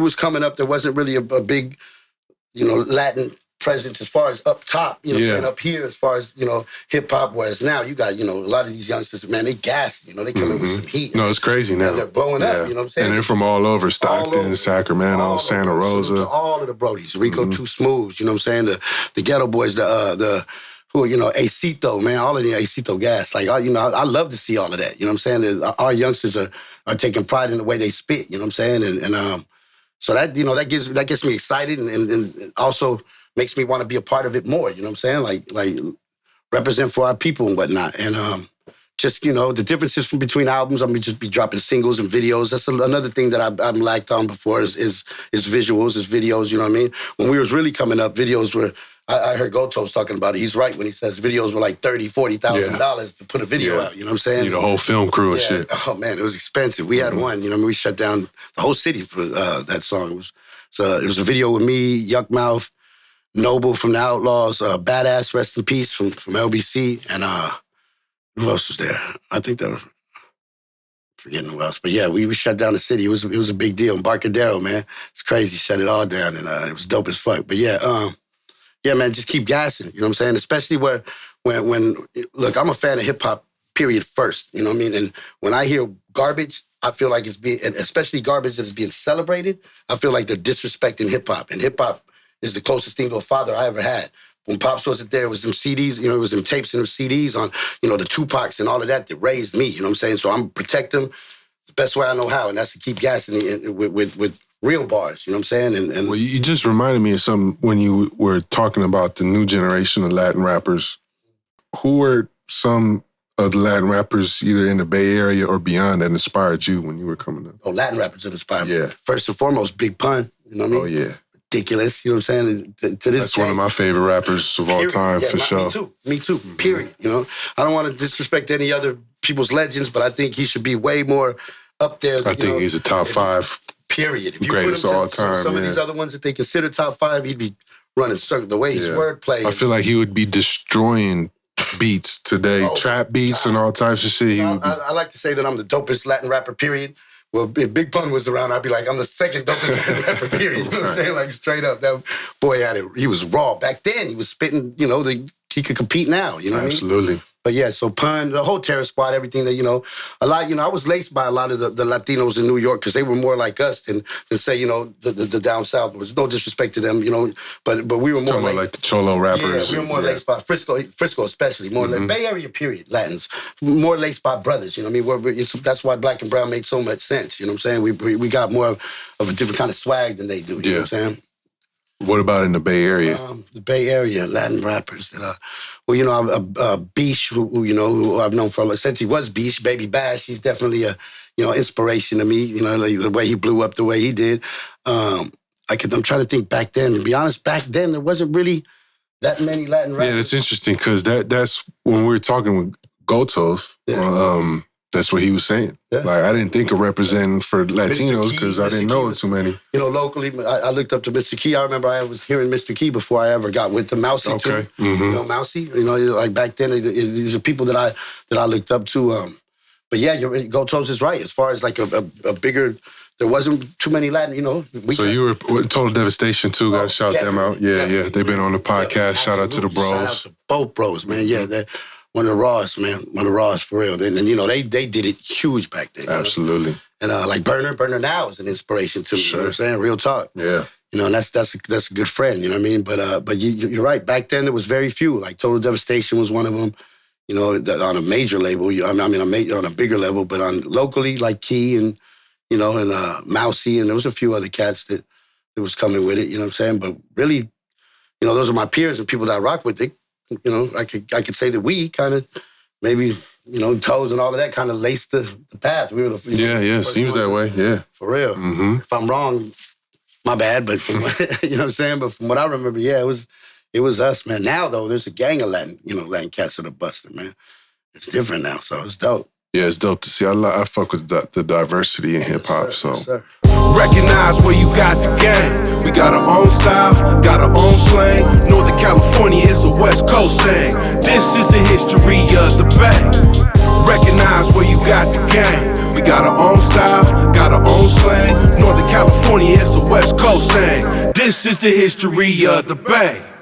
was coming up, there wasn't really a big, Latin presence as far as up top, what I'm saying, up here as far as, hip hop, whereas now you got, a lot of these youngsters, man, they gassed, they come in with some heat. No, it's crazy now. And they're blowing up, you know what I'm saying? And they're from all over, Stockton, Sacramento, Santa Rosa. To all of the Brodies, Rico Too Smooth, you know what I'm saying? The Ghetto Boys, who are, Acito, man, all of the Acito gas. Like, I love to see all of that, you know what I'm saying? Our youngsters are taking pride in the way they spit, you know what I'm saying? And so that, that gets me excited and also makes me want to be a part of it more, you know what I'm saying? Like represent for our people and whatnot. And just, the differences from between albums, I'm going to just be dropping singles and videos. That's another thing that I'm lacked on before is visuals, is videos, you know what I mean? When we was really coming up, videos were, I heard Goldtoes talking about it. He's right when he says videos were like $30,000, $40,000 to put a video out, you know what I'm saying? You need a whole film crew and shit. Oh, man, it was expensive. We had one, we shut down the whole city for that song. It was a video with me, Yuck Mouth, Noble from the Outlaws, Badass, rest in peace, from LBC, and who else was there? I think that was, forgetting who else. But yeah, we shut down the city. It was a big deal. Embarcadero, man. It's crazy. Shut it all down, and it was dope as fuck. But yeah, man, just keep gassing. You know what I'm saying? Especially when look, I'm a fan of hip hop. Period. First, you know what I mean. And when I hear garbage, I feel like it's being, especially garbage that is being celebrated. I feel like they're disrespecting hip hop, and hip hop is the closest thing to a father I ever had. When Pops wasn't there, it was them CDs, it was them tapes and them CDs on, the Tupacs and all of that raised me, you know what I'm saying? So I'm protect them the best way I know how, and that's to keep gassing with real bars, you know what I'm saying? And well, you just reminded me of something when you were talking about the new generation of Latin rappers. Who were some of the Latin rappers either in the Bay Area or beyond that inspired you when you were coming up? Oh, Latin rappers that inspired me. Yeah. First and foremost, Big Pun, you know what I mean? Oh, yeah. Ridiculous, you know what I'm saying? To this That's day, one of my favorite rappers of all time, for sure. Me too, period. I don't want to disrespect any other people's legends, but I think he should be way more up there. I think he's a top 5. Period. If you greatest put him all to time. Some of these other ones that they consider top 5, he'd be running circles. The way his wordplay. I feel like he would be destroying beats today, trap beats and all types of shit. I like to say that I'm the dopest Latin rapper, period. Well, if Big Pun was around, I'd be like, I'm the second dopest Latin rapper, period. You know what I'm saying? Like, straight up. That boy had it. He was raw. Back then, he was spitting, he could compete now, you know what I mean? Absolutely. But yeah, so Pun, the whole Terror Squad, everything that, a lot, I was laced by a lot of the Latinos in New York because they were more like us than say, the down south. There was no disrespect to them, but we were more like the Cholo rappers. Yeah, we were more laced by Frisco especially, more like Bay Area, period, Latins, more laced by brothers, you know what I mean? That's why Black and Brown made so much sense, you know what I'm saying? We got more of a different kind of swag than they do, you know what I'm saying? What about in the Bay Area? The Bay Area, Latin rappers that Beesh, who I've known for since he was Beesh, Baby Bash. He's definitely a, inspiration to me. Like the way he blew up, the way he did. I'm trying to think back then. To be honest, back then there wasn't really that many Latin rappers. Yeah, that's interesting because that's when we were talking with Goldtoes. Yeah. That's what he was saying. Yeah. Like, I didn't think of representing for Latinos because I didn't know too many. Locally, I looked up to Mr. Key. I remember I was hearing Mr. Key before I ever got with the Mousy, too. Mm-hmm. Mousy. Like back then, these are people that I looked up to. But yeah, Goldtoes is right. As far as like a bigger, there wasn't too many Latin, So you were Total Devastation, too. Gotta shout them out. Yeah, They've been on the podcast. Shout out to the bros. Shout out to both bros, man. Yeah, they're one of the rawest, man. One of the rawest for real. And they did it huge back then. Absolutely. And like Burner now is an inspiration to me. Sure. You know what I'm saying? Real talk. Yeah. And that's a good friend. You know what I mean? But you're right. Back then there was very few. Like Total Devastation was one of them. On a major label. On a bigger level, but on locally like Key and Mousy, and there was a few other cats that was coming with it. You know what I'm saying? But really, those are my peers and people that I rock with. They, I could say that we kind of maybe Toes and all of that kind of laced the path. We were the yeah, seems that way. Yeah, for real. Mm-hmm. If I'm wrong, my bad. But from, you know what I'm saying. But from what I remember, yeah, it was us, man. Now though, there's a gang of Latin cats that are busted, man. It's different now, so it's dope. Yeah, it's dope to see. I fuck with the diversity in hip hop. So. Yes, sir. Recognize where you got the game. We got our own style, got our own slang. Northern California is a West Coast thing. This is the history of the Bay. Recognize where you got the game. We got our own style, got our own slang. Northern California is a West Coast thing. This is the history of the Bay.